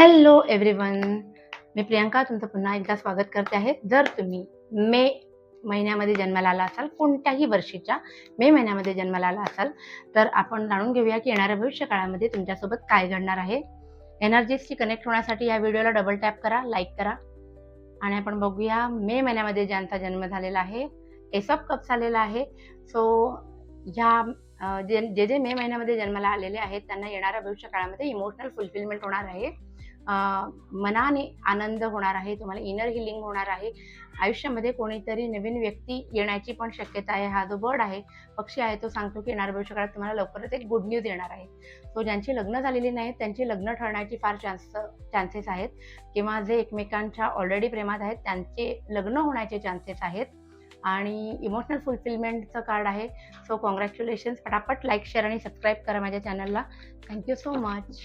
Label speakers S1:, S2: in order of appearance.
S1: Hello everyone, मी प्रियंका तुमचं पुन्हा एकदा स्वागत करते आहे. जर तुम्ही मे महिन्यामध्ये जन्माला आला असाल, कोणत्याही वर्षीच्या मे महिन्यामध्ये जन्माला आला असाल, तर आपण जाणून घेऊया की येणाऱ्या भविष्य काळामध्ये तुमच्यासोबत काय घडणार आहे. एनर्जीशी कनेक्ट होण्यासाठी या व्हिडिओला डबल टॅप करा, लाईक करा आणि आपण बघूया मे महिन्यामध्ये ज्यांचा जन्म झालेला आहे, एस ऑफ कप्स आलेला आहे. सो ह्या जे मे महिन्यामध्ये जन्माला आलेले आहेत त्यांना येणाऱ्या भविष्य काळामध्ये इमोशनल फुलफिलमेंट होणार आहे. मनाने आनंद होणार आहे, तुम्हाला इनर हिलिंग होणार आहे. आयुष्यामध्ये कोणीतरी नवीन व्यक्ती येण्याची पण शक्यता आहे. हा जो बर्ड आहे, पक्षी आहे, तो सांगतो की येणाऱ्या भविष्य काळात तुम्हाला लवकरच एक गुड न्यूज येणार आहे. तो ज्यांची लग्न झालेली नाहीत त्यांची लग्न ठरण्याची फार चान्सेस आहेत, किंवा जे एकमेकांच्या ऑलरेडी प्रेमात आहेत त्यांचे लग्न होण्याचे चान्सेस आहेत. आणि इमोशनल फुलफिलमेंटचं कार्ड आहे. So congratulations. पटापट लाईक, शेअर आणि सबस्क्राईब करा माझ्या चॅनलला. Thank you so much.